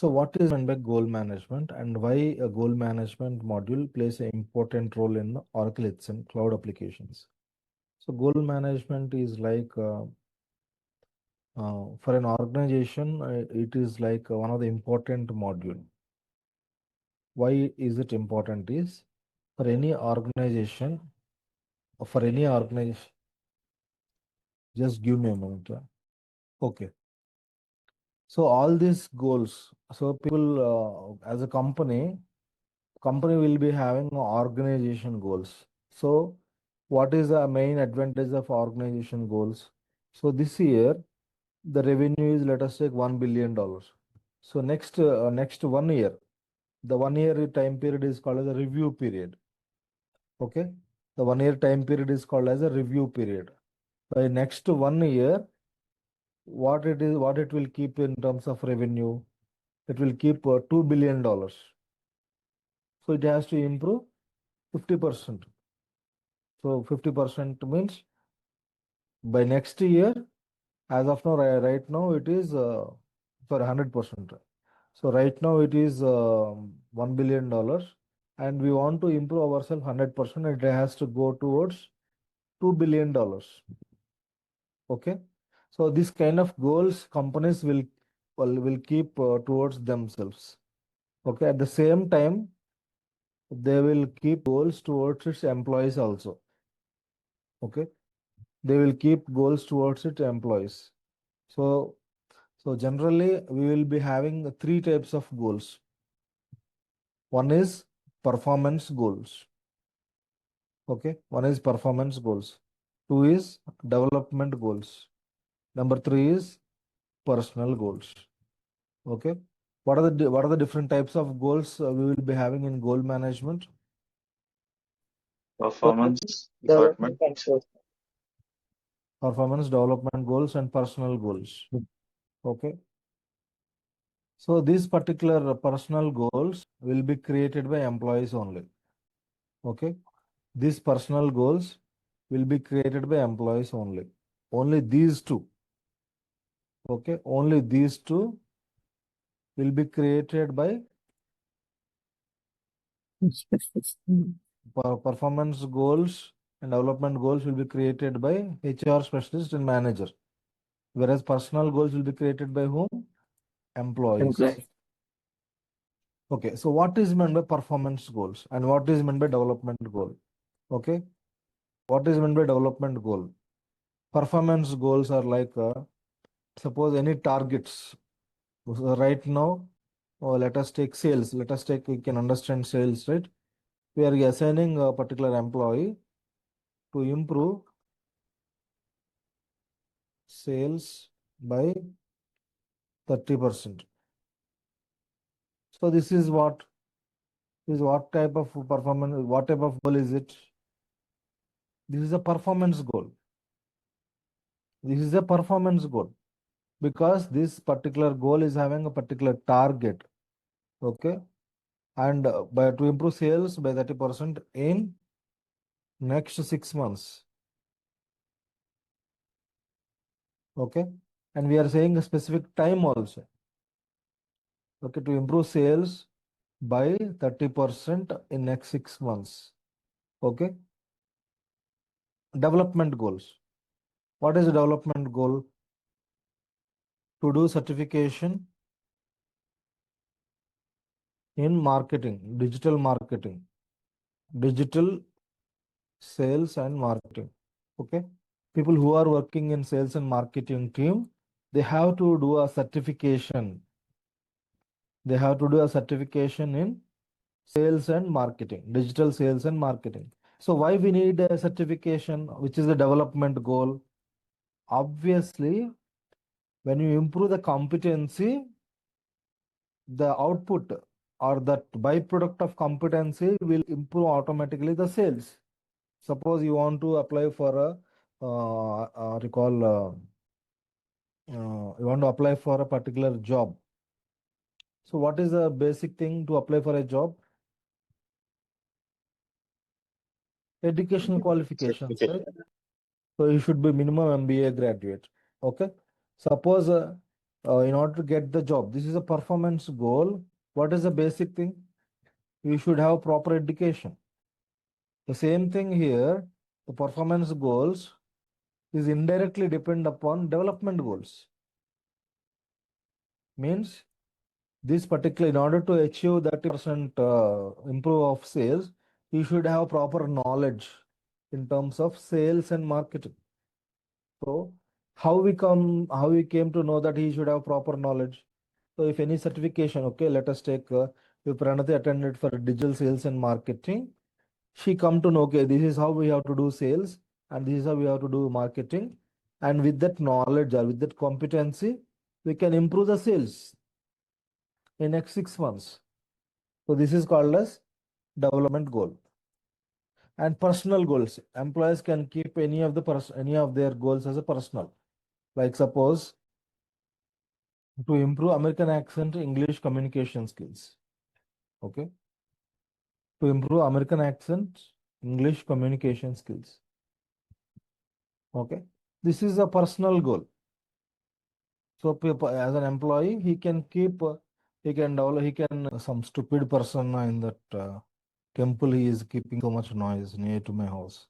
So what is meant by goal management and why a goal management module plays an important role in Oracle HCM Cloud applications? So goal management is like for an organization, it is like one of the important module. Why is it important is for any organization, just give me a moment. Okay. So all these goals, so people as a company will be having organization goals. So what is the main advantage of organization goals? So this year, the revenue is, let us take $1 billion. So next 1 year, the 1 year time period is called as a review period. Okay. The 1 year time period is called as a review period. By next 1 year, what it will keep in terms of revenue? It will keep $2 billion. So it has to improve 50%. So 50% means by next year, as of now, right now it is for 100%. So right now it is $1 billion, and we want to improve ourselves 100%. It has to go towards $2 billion. Okay, so this kind of goals companies will keep towards themselves. Okay, at the same time, they will keep goals towards its employees also. Okay, they will keep goals towards its employees. So generally we will be having 3 types of goals. One is performance goals. Okay, one is performance goals. 2 is development goals. Number 3 is personal goals. Okay, what are the different types of goals we will be having in goal management? Performance development. Performance, development goals, and personal goals. Okay. So these particular personal goals will be created by employees only. Okay. These personal goals will be created by employees only. Only these two. Okay. Only these two will be created by performance goals, and development goals will be created by HR specialist and manager. Whereas personal goals will be created by whom? Employees. Okay, so what is meant by performance goals and what is meant by development goal? Okay, what is meant by development goal? Performance goals are like, suppose any targets. So right now, let us take sales. We can understand sales, right? We are assigning a particular employee to improve sales by 30%. So this is what type of performance, what type of goal is it? This is a performance goal. This is a performance goal because this particular goal is having a particular target. Okay, and to improve sales by 30% in next 6 months. Okay, and we are saying a specific time also. Okay, to improve sales by 30% in next 6 months. Okay, development goals. What is the development goal? To do certification in marketing, digital sales and marketing. Okay, people who are working in sales and marketing team, they have to do a certification. They have to do a certification in sales and marketing, digital sales and marketing. So why we need a certification, which is the development goal? Obviously, when you improve the competency, the output or the byproduct of competency will improve automatically the sales. Suppose you want to apply for a you want to apply for a particular job. So what is the basic thing to apply for a job? Educational qualifications, right? So you should be minimum MBA graduate. Okay. Suppose in order to get the job. This is a performance goal. What is the basic thing? You should have proper education. The same thing here, the performance goals is indirectly depend upon development goals. Means this particular, in order to achieve that % improve of sales, you should have proper knowledge in terms of sales and marketing. So how we came to know that he should have proper knowledge? So if any certification, okay, let us take if Pranati attended for digital sales and marketing, she come to know, okay, this is how we have to do sales and this is how we have to do marketing. And with that knowledge or with that competency, we can improve the sales in next 6 months. So this is called as development goal. And personal goals. Employees can keep any of their goals as a personal. Like suppose to improve American accent English communication skills. Okay. To improve American accent English communication skills. Okay. This is a personal goal. So as an employee, he can keep, he can develop, he can, some stupid person in that temple, he is keeping so much noise near to my house.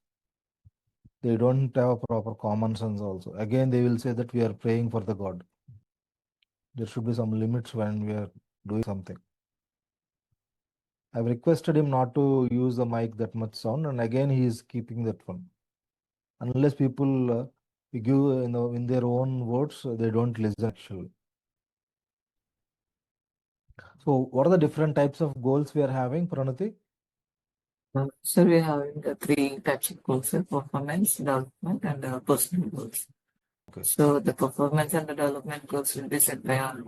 They don't have a proper common sense also. Again, they will say that we are praying for the God. There should be some limits when we are doing something. I've requested him not to use the mic that much sound, and again he is keeping that one. Unless people give in their own words, they don't listen actually. So what are the different types of goals we are having, Pranati? So we are having the 3 types of goals: performance, development, and personal goals. Okay. So the performance and the development goals will be set by our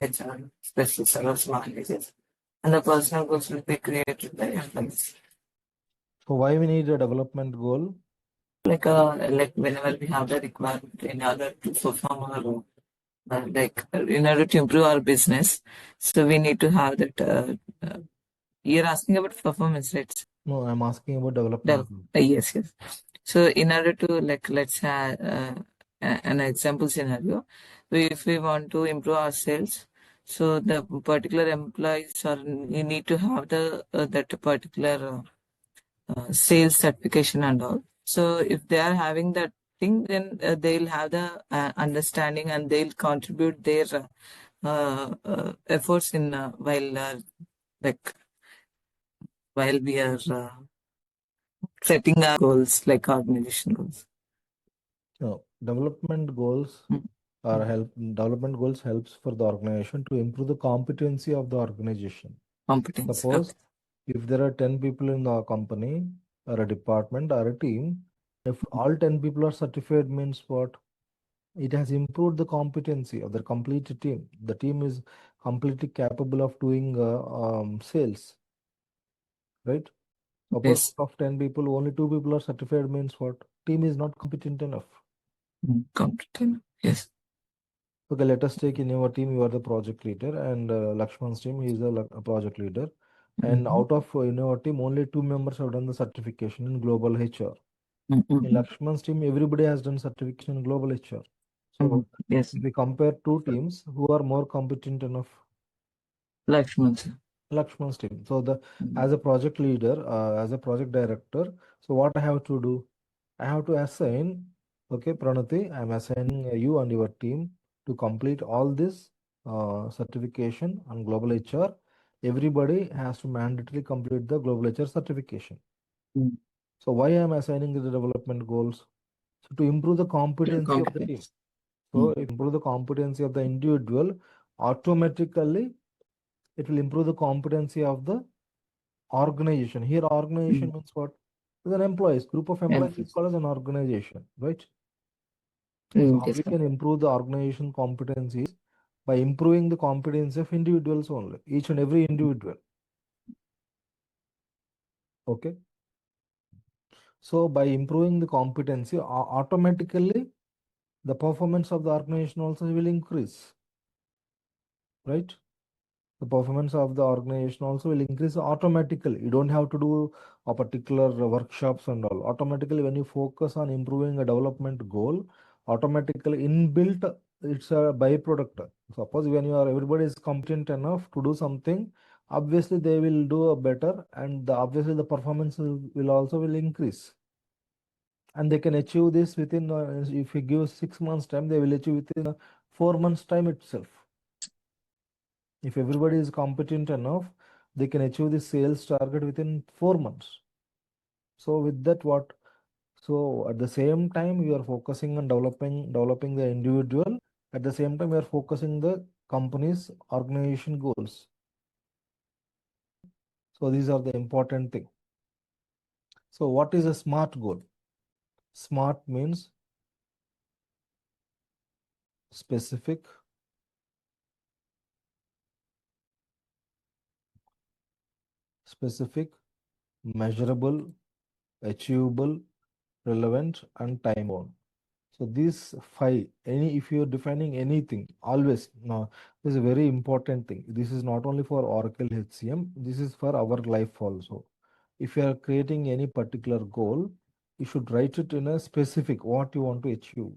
HR specialists or managers, and the personal goals will be created by employees. So why we need a development goal? Like whenever we have the requirement in order to perform our in order to improve our business, so we need to have that. You're asking about performance, right? No, I'm asking about development. Yes. So in order to let's have an example scenario, if we want to improve our sales, so the particular employees or you need to have the that particular sales certification and all. So if they are having that thing, then they'll have the understanding and they'll contribute their efforts in while we are setting our goals, like organization goals. No, development goals development goals helps for the organization to improve the competency of the organization. Competence. Suppose if there are 10 people in the company or a department or a team, if all 10 people are certified, means what? It has improved the competency of the complete team. The team is completely capable of doing sales, right? Suppose Yes. of 10 people, only 2 people are certified, means what? Team is not competent enough. Competent. Yes. Okay, let us take in your team, you are the project leader, and Lakshman's team, he is a project leader. And out of in our team, only 2 members have done the certification in global HR. In Lakshman's team, everybody has done certification in global HR. So yes, if we compare 2 teams, who are more competent enough? Lakshman's team. So as a project leader, as a project director, so what I have to do? I have to assign, okay, Pranati, I'm assigning you and your team to complete all this certification on global HR. Everybody has to mandatorily complete the global HR certification. So why I'm assigning the development goals? So to improve the competency of the team. So improve the competency of the individual, automatically it will improve the competency of the organization. Here organization means what? It's an employees, group of employees is called as an organization, right? So how we can improve the organization competencies by improving the competency of individuals only, each and every individual. Okay. So by improving the competency, automatically the performance of the organization also will increase, right? The performance of the organization also will increase automatically. You don't have to do a particular workshops and all. Automatically, when you focus on improving a development goal, automatically inbuilt it's a byproduct. Suppose when everybody is competent enough to do something, obviously they will do a better, and obviously the performance will increase. And they can achieve this within, if you give 6 months time, they will achieve within 4 months time itself. If everybody is competent enough, they can achieve the sales target within 4 months. So with that, so at the same time, you are focusing on developing the individual. At the same time, you are focusing the company's organization goals. So these are the important thing. So what is a SMART goal? SMART means specific, measurable, achievable, relevant, and time bound. So these 5, if you're defining anything, always, no, this is a very important thing. This is not only for Oracle HCM, this is for our life also. If you are creating any particular goal, you should write it in a specific, what you want to achieve.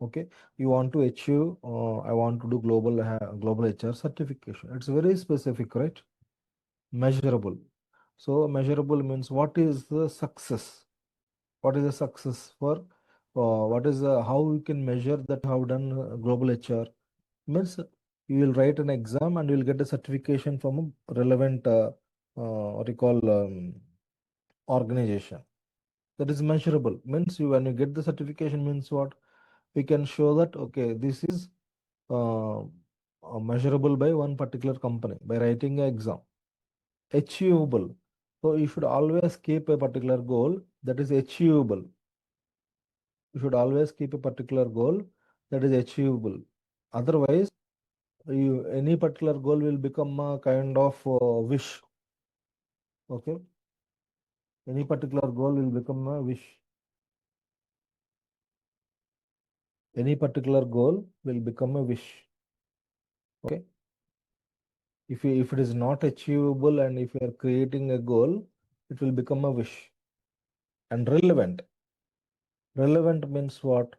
Okay, you want to achieve, I want to do global HR certification. It's very specific, right? Measurable. So measurable means what is the success? What is the success for? What is how we can measure that you have done global HR? Means you will write an exam and you will get a certification from a relevant what you call organization. That is measurable. Means when you get the certification means what? We can show that okay, this is measurable by one particular company by writing an exam. Achievable. So you should always keep a particular goal that is achievable. You should always keep a particular goal that is achievable. Otherwise, any particular goal will become a kind of wish. Okay. Any particular goal will become a wish. Any particular goal will become a wish. Okay. If it is not achievable and if you are creating a goal, it will become a wish. And relevant. Relevant means what?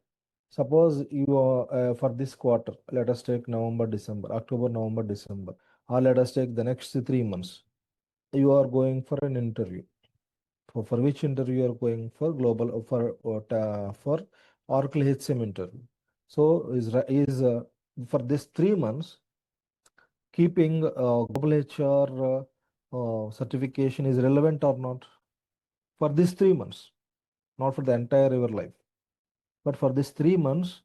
Suppose you are for this quarter, let us take November, December, October, November, December, or let us take the next 3 months. You are going for an interview. For which interview you are going for? Global for Oracle HCM interview. So is for this 3 months, keeping global HR certification is relevant or not? For this 3 months, not for the entire your life, but for this 3 months,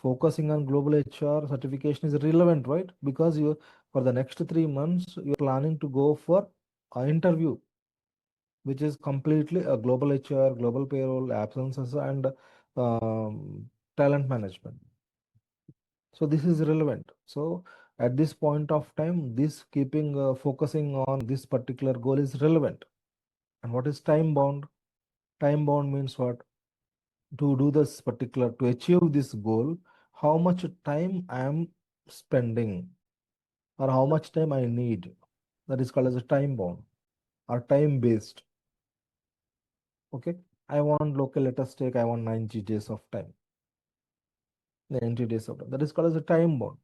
focusing on global HR certification is relevant, right? Because you for the next 3 months you're planning to go for an interview, which is completely a global HR, global payroll, absences, and talent management. So this is relevant. So at this point of time, this focusing on this particular goal is relevant. And what is time bound? Time bound means what? To do this particular, to achieve this goal, how much time I am spending or how much time I need. That is called as a time bound or time based. Okay. I want local, let us take, I want 90 days of time. 90 days of time. That is called as a time bound.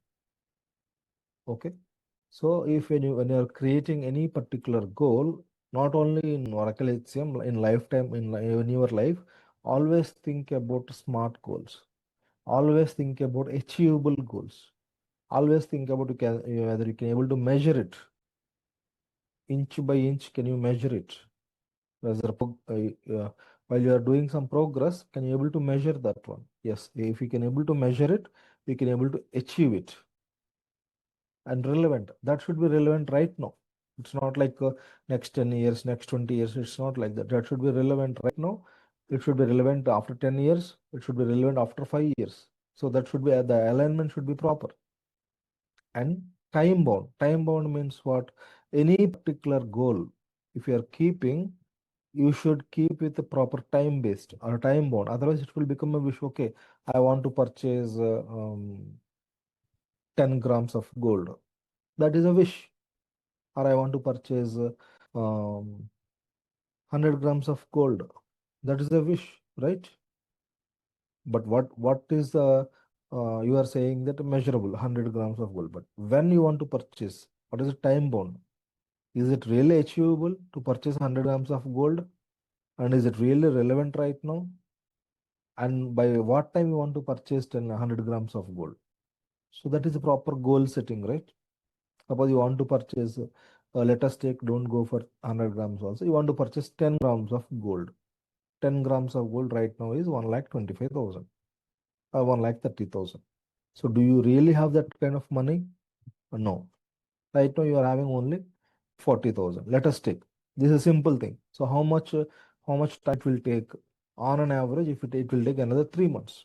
Okay. So if when you are creating any particular goal, not only in Oracle HCM, in lifetime, in your life, always think about SMART goals. Always think about achievable goals. Always think about whether you can able to measure it. Inch by inch, can you measure it? While you are doing some progress, can you able to measure that one? Yes, if you can able to measure it, you can able to achieve it. And relevant, that should be relevant right now. It's not like next 10 years, next 20 years. It's not like that. That should be relevant right now. It should be relevant after 10 years. It should be relevant after 5 years. So that should be the alignment should be proper. And time bound. Time bound means what? Any particular goal, if you are keeping, you should keep with the proper time based or time bound. Otherwise, it will become a wish. Okay, I want to purchase 10 grams of gold. That is a wish. Or I want to purchase 100 grams of gold. That is a wish, right? But what is the you are saying that measurable 100 grams of gold, but when you want to purchase, what is the time bound? Is it really achievable to purchase 100 grams of gold? And is it really relevant right now? And by what time you want to purchase 100 grams of gold? So that is a proper goal setting, right? Suppose you want to purchase, let us take, don't go for 100 grams also. You want to purchase 10 grams of gold. 10 grams of gold right now is 1,25,000 or 1,30,000. So do you really have that kind of money? No. Right now you are having only 40,000. Let us take. This is a simple thing. So how much time it will take on an average? If it will take another 3 months.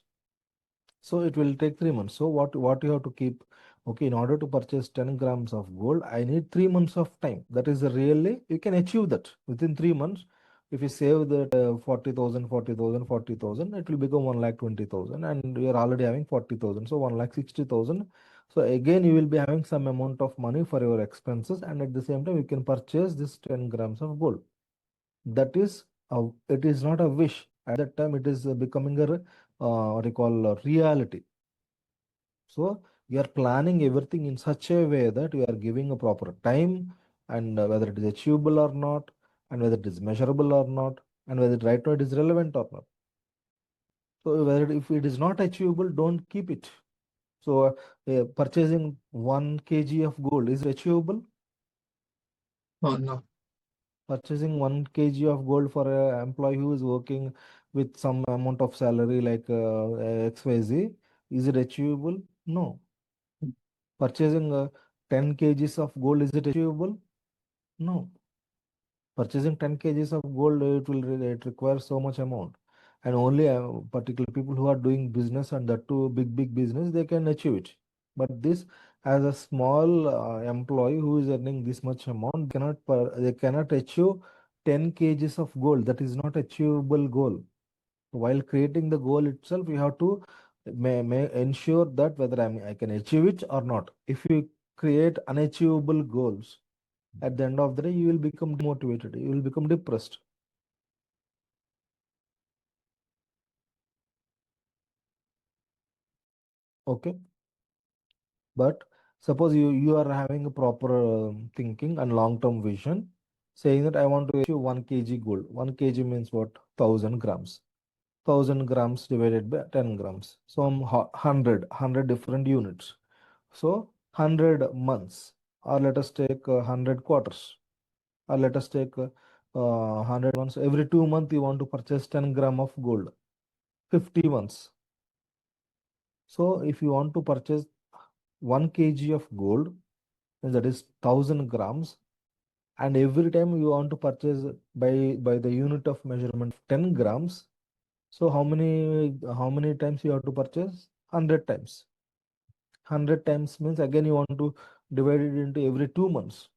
So it will take 3 months. So what you have to keep? Okay, in order to purchase 10 grams of gold, I need 3 months of time. That is really, you can achieve that within 3 months. If you save that 40,000, 40,000, 40,000, it will become 1,20,000, and we are already having 40,000. So 1,60,000. So again, you will be having some amount of money for your expenses, and at the same time, you can purchase this 10 grams of gold. That is, it is not a wish. At that time, it is becoming a what you call a reality. So you are planning everything in such a way that you are giving a proper time, and whether it is achievable or not, and whether it is measurable or not, and whether right now it is relevant or not. So whether if it is not achievable, don't keep it. So purchasing 1 kg of gold is achievable. Oh, no. Purchasing 1 kg of gold for an employee who is working with some amount of salary like XYZ, is it achievable? No. Purchasing 10 kgs of gold, is it achievable? No. Purchasing 10 kgs of gold, it requires so much amount, and only particular people who are doing business, and that too big business, they can achieve it. But this, as a small employee who is earning this much amount, they cannot achieve 10 kgs of gold. That is not achievable goal. While creating the goal itself, you have to may ensure that whether I can achieve it or not. If you create unachievable goals, at the end of the day, you will become demotivated. You will become depressed. Okay. But suppose you are having a proper thinking and long-term vision, saying that I want to achieve 1 kg gold. 1 kg means what? 1,000 grams. 1,000 grams divided by 10 grams. So 100 different units. So 100 months, or let us take 100 quarters, or let us take 100 months. Every 2 months, you want to purchase 10 gram of gold. 50 months. So if you want to purchase 1 kg of gold, that is 1,000 grams, and every time you want to purchase by the unit of measurement 10 grams. So how many times you have to purchase? 100 times. 100 times means again you want to divide it into every 2 months.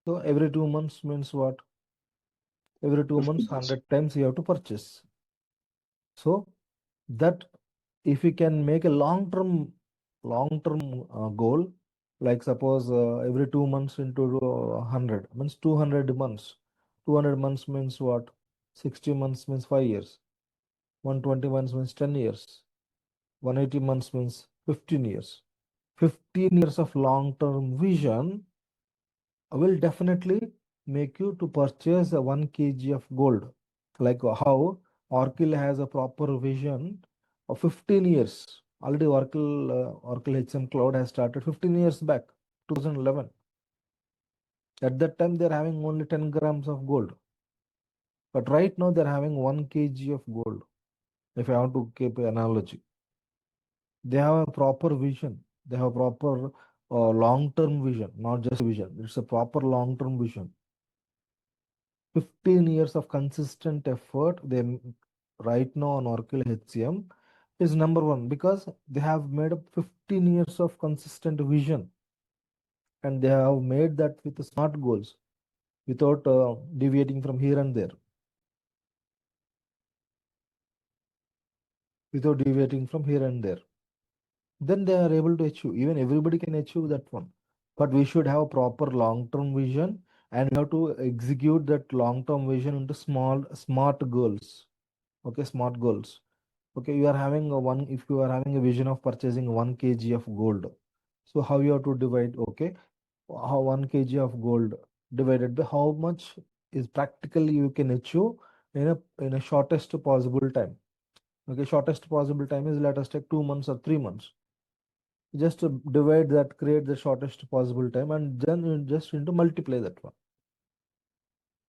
So every 2 months means what? Every 2 months, 100 times you have to purchase. So that, if we can make a long-term goal, like suppose every 2 months into 100 means 200 months. 200 months means what? 60 months means 5 years. 120 months means 10 years. 180 months means 15 years. 15 years of long-term vision will definitely make you to purchase a 1 kg of gold. Like how Oracle has a proper vision of 15 years. Already Oracle HCM Cloud has started 15 years back, 2011. At that time, they're having only 10 grams of gold. But right now, they're having 1 kg of gold. If I want to keep an analogy, they have a proper vision. They have proper long-term vision, not just vision. It's a proper long-term vision. 15 years of consistent effort. They right now on Oracle HCM is number one because they have made up 15 years of consistent vision, and they have made that with smart goals without deviating from here and there. Without deviating from here and there, then they are able to achieve. Even everybody can achieve that one, but we should have a proper long-term vision, and we have to execute that long-term vision into smart goals. Okay, smart goals. Okay, you are having if you are having a vision of purchasing 1 kg of gold, so how you have to divide? Okay, how 1 kg of gold divided by how much is practically you can achieve in a shortest possible time. Okay, shortest possible time is, let us take 2 months or 3 months. Just divide that, create the shortest possible time, and then you just need to multiply that one.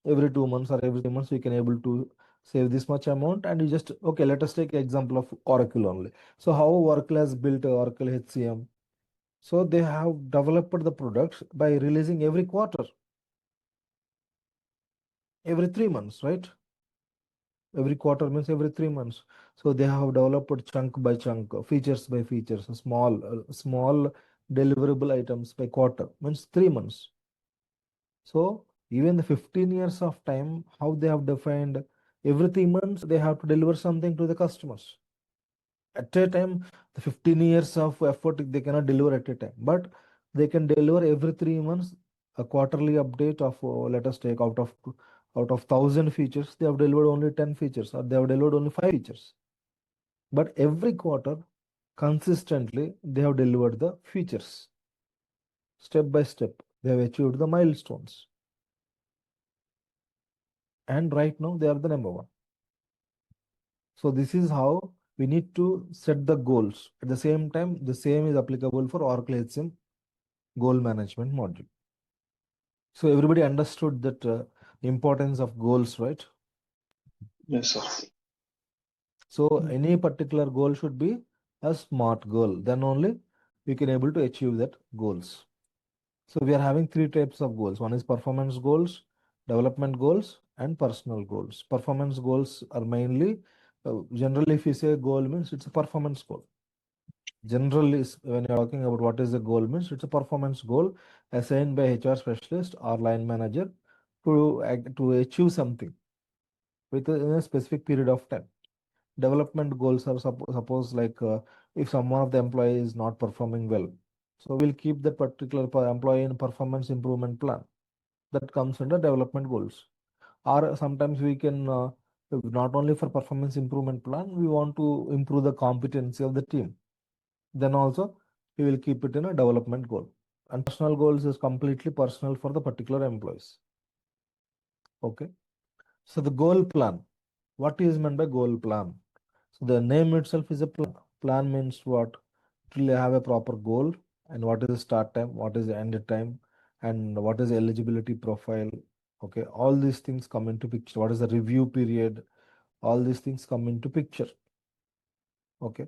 Every 2 months or every 3 months, you can able to save this much amount, and you just, okay, let us take example of Oracle only. So how Oracle has built Oracle HCM? So they have developed the products by releasing every quarter, every 3 months, right? Every quarter means every 3 months. So they have developed chunk by chunk, features by features, small deliverable items by quarter, means 3 months. So even the 15 years of time, how they have defined, every 3 months they have to deliver something to the customers. At a time, the 15 years of effort they cannot deliver at a time, but they can deliver every 3 months a quarterly update of, let us take out of 1,000 features, they have delivered only 10 features, or they have delivered only 5 features. But every quarter, consistently, they have delivered the features. Step by step, they have achieved the milestones. And right now, they are the number one. So this is how we need to set the goals. At the same time, the same is applicable for Oracle HCM goal management module. So everybody understood that importance of goals, right? Yes, sir. So any particular goal should be a SMART goal. Then only we can able to achieve that goals. So we are having 3 types of goals. One is performance goals, development goals, and personal goals. Performance goals are mainly, generally if you say goal means it's a performance goal. Generally, when you're talking about what is the goal means, it's a performance goal assigned by HR specialist or line manager to achieve something within a specific period of time. Development goals are suppose like if someone of the employee is not performing well, so we'll keep that particular employee in performance improvement plan. That comes under development goals. Or sometimes we can not only for performance improvement plan, we want to improve the competency of the team. Then also we will keep it in a development goal. And personal goals is completely personal for the particular employees. Okay. So the goal plan. What is meant by goal plan? So the name itself is a plan. Plan means what? To have a proper goal, and what is the start time, what is the end time, and what is the eligibility profile. Okay, all these things come into picture. What is the review period? All these things come into picture. Okay.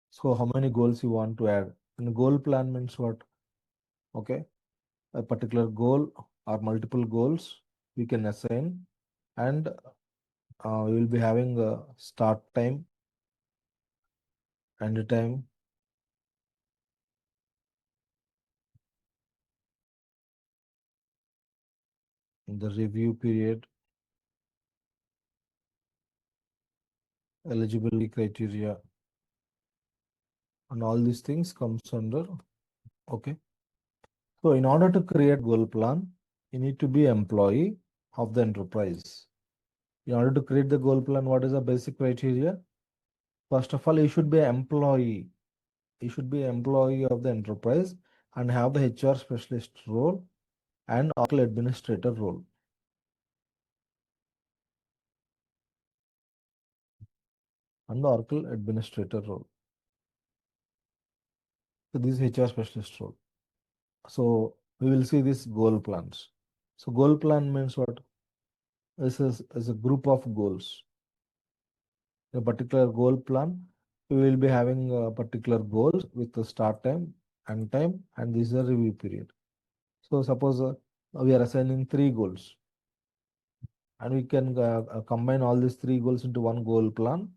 So how many goals you want to add? And goal plan means what? Okay, a particular goal or multiple goals we can assign, and we will be having a start time, end time, the review period, eligibility criteria, and all these things comes under. Okay. So in order to create goal plan, you need to be employee of the enterprise. In order to create the goal plan, what is the basic criteria? First of all, you should be an employee. You should be an employee of the enterprise and have the HR specialist role and Oracle administrator role. And the Oracle administrator role. So this is HR specialist role. So we will see these goal plans. So goal plan means what? This is a group of goals. A particular goal plan, we will be having a particular goals with the start time, end time, and this is a review period. So suppose we are assigning 3 goals, and we can combine all these 3 goals into one goal plan,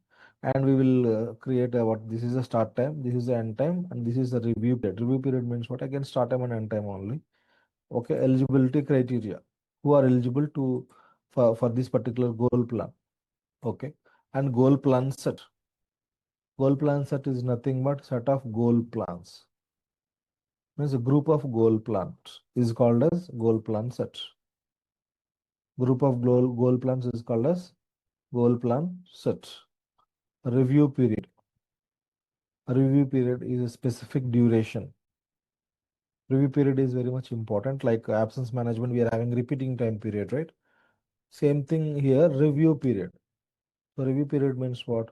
and we will create what this is a start time, this is the end time, and this is the review period. Review period means what? Again, start time and end time only. Okay, eligibility criteria, who are eligible to for this particular goal plan. Okay, and goal plan set. Goal plan set is nothing but set of goal plans. Means a group of goal plans is called as goal plan set. Group of goal plans is called as goal plan set. A review period. A review period is a specific duration. Review period is very much important. Like absence management, we are having repeating time period, right? Same thing here, review period. So review period means what?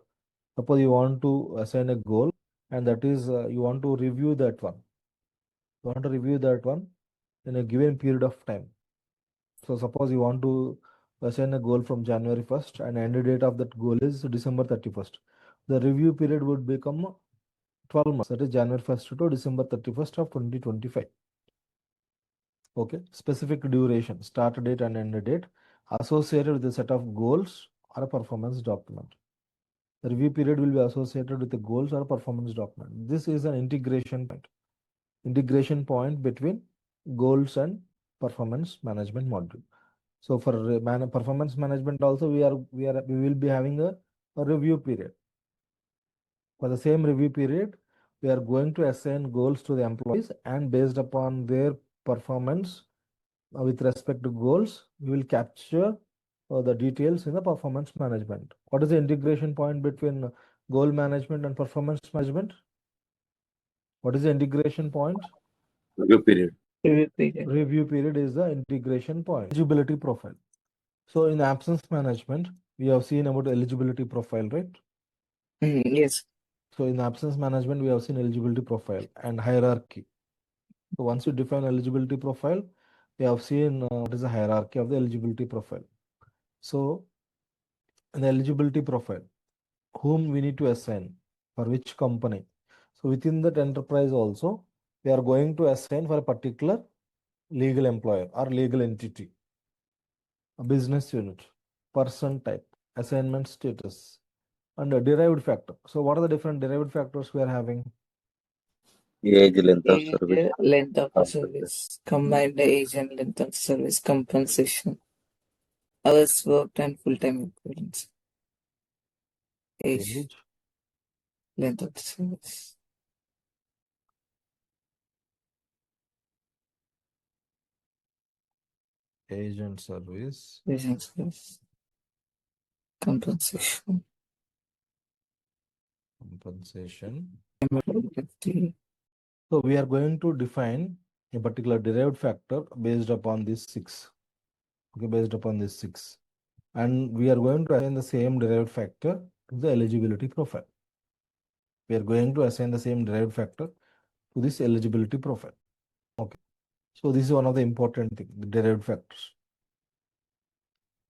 Suppose you want to assign a goal, and that is you want to review that one. You want to review that one in a given period of time. So suppose you want to assign a goal from January 1st and end date of that goal is December 31st. The review period would become 12 months, that is January 1st to December 31st of 2025. Okay, specific duration, start date and end date associated with a set of goals or a performance document. The review period will be associated with the goals or performance document. This is an integration point between goals and performance management module. So for performance management also we will be having a review period. For the same review period, we are going to assign goals to the employees, and based upon their performance with respect to goals, we will capture the details in the performance management. What is the integration point between goal management and performance management? What is the integration point? Review period. Review period. Review period is the integration point. Eligibility profile. So in absence management, we have seen about eligibility profile, right? Yes. So in absence management, we have seen eligibility profile and hierarchy. So once you define eligibility profile, we have seen what is the hierarchy of the eligibility profile. So in the eligibility profile, whom we need to assign for which company. So within that enterprise also, we are going to assign for a particular legal employer or legal entity, a business unit, person type, assignment status, and a derived factor. So what are the different derived factors we are having? Age, length of Age, service. length of the service, combined age and length of service, compensation, hours worked and full-time equivalents. Age, Age, length of the service. age and service, Age and service. Compensation. compensation. Eligibility. So we are going to define a particular derived factor based upon these 6. Okay, based upon these 6. And we are going to assign the same derived factor to the eligibility profile. We are going to assign the same derived factor to this eligibility profile. Okay. So this is one of the important things, the derived factors.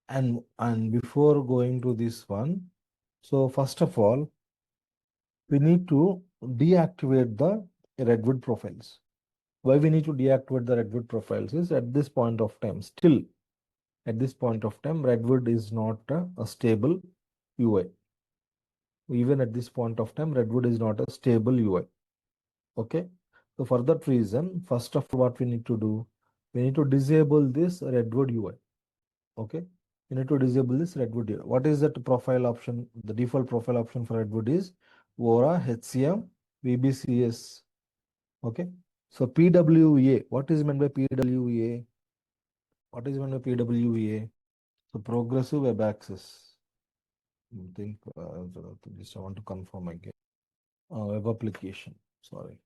And before going to this one, so first of all, we need to deactivate the Redwood profiles. Why we need to deactivate the Redwood profiles is at this point of time, still at this point of time, Redwood is not a stable UI. Even at this point of time, Redwood is not a stable UI. Okay. So for that reason, first of all, what we need to do, we need to disable this Redwood UI. Okay. You need to disable this Redwood UI. What is that profile option? The default profile option for Redwood is Oracle HCM VBCS. Okay. So PWA, what is meant by PWA? What is meant by PWA? So progressive web access. I think just I want to confirm again. Web application. Sorry.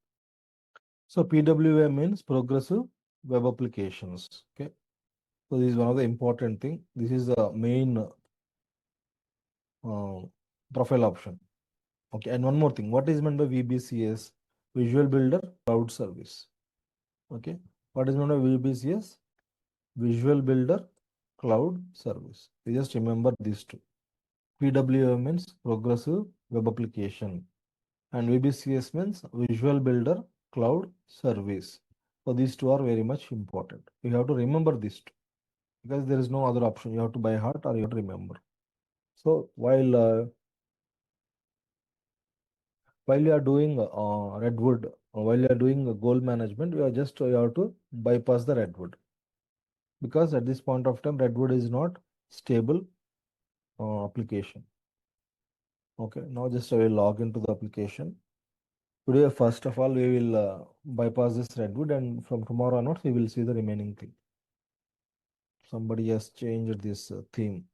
So PWA means progressive web applications. Okay. So this is one of the important thing. This is the main profile option. Okay. And one more thing. What is meant by VBCS? Visual Builder Cloud Service. Okay. What is meant by VBCS? Visual Builder Cloud Service. You just remember these two. PWA means progressive web application, and VBCS means Visual Builder Cloud Service. So these two are very much important. You have to remember these two because there is no other option. You have to by heart or you have to remember. So while you are doing Redwood, while you are doing goal management, you have to bypass the Redwood, because at this point of time Redwood is not stable application. Okay, now just I will log into the application. Today, first of all, we will bypass this Redwood, and from tomorrow onwards, we will see the remaining thing. Somebody has changed this theme.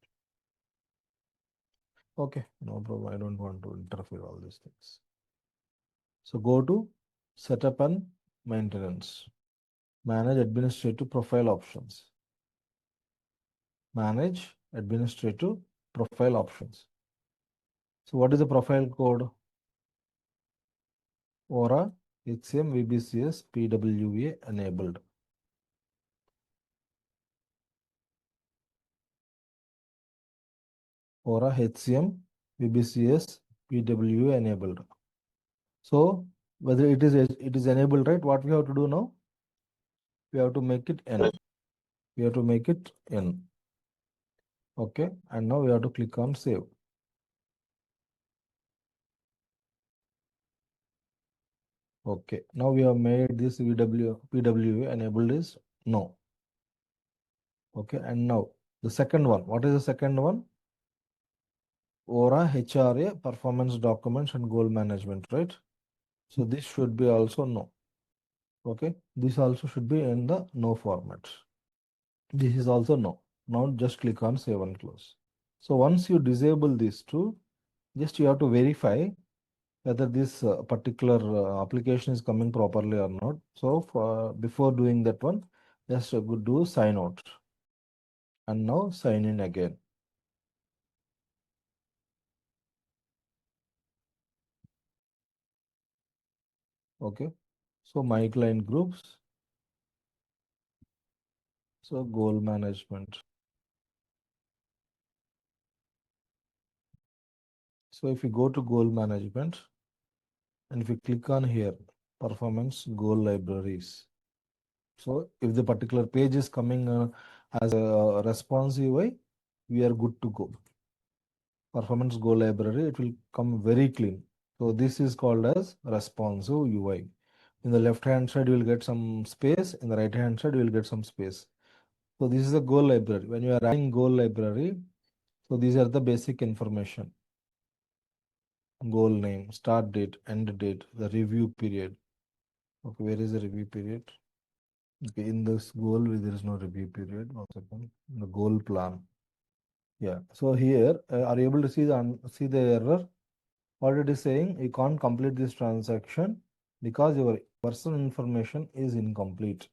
Okay, no problem. I don't want to interfere all these things. So go to setup and maintenance. Manage administrative profile options. Manage administrative profile options. So what is the profile code? Oracle HCM VBCS PWA enabled. Oracle HCM VBCS PWA enabled. So whether it is enabled, right? What we have to do now? We have to make it N. We have to make it N. Okay, and now we have to click on save. Okay, now we have made this PWA enabled is no. Okay, and now the second one. What is the second one? Oracle HRA performance documents and goal management, right? So this should be also no. Okay, this also should be in the no format. This is also no. Now just click on save and close. So once you disable these two, just you have to verify whether this particular application is coming properly or not. So before doing that one, just do sign out and now sign in again. Okay, so my client groups. So goal management. So if you go to goal management and if you click on here, performance goal libraries. So if the particular page is coming as a response UI, we are good to go. Performance goal library, it will come very clean. So this is called as responsive UI. In the left hand side, you will get some space. In the right hand side, you will get some space. So this is a goal library. When you are adding goal library, so these are the basic information. Goal name, start date, end date, the review period. Okay, where is the review period? Okay, in this goal, there is no review period. 1 second. The goal plan. Yeah. So here, are you able to see the error? What it is saying? You can't complete this transaction because your personal information is incomplete.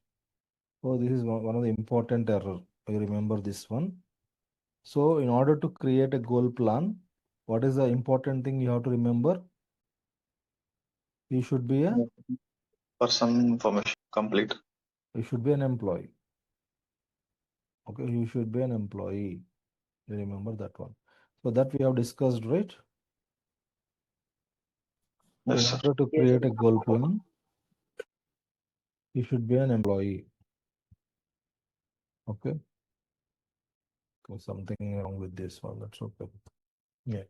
So this is one of the important error. You remember this one. So in order to create a goal plan, what is the important thing you have to remember? You should be Person information complete. You should be an employee. Okay, you should be an employee. You remember that one. So that we have discussed, right? So Yes, in sir. order to create a goal plan, you should be an employee. Okay. So something wrong with this one. That's okay. Yeah.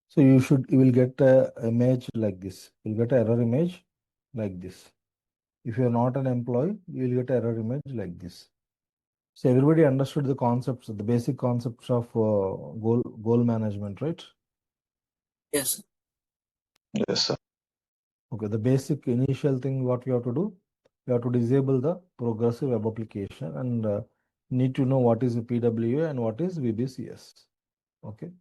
So you will get a image like this. You'll get an error image like this. If you're not an employee, you will get an error image like this. So everybody understood the concepts, the basic concepts of goal management, right? Yes. Yes, sir. Okay, the basic initial thing what you have to do, you have to disable the progressive web application and need to know what is the PWA and what is VBCS. Okay.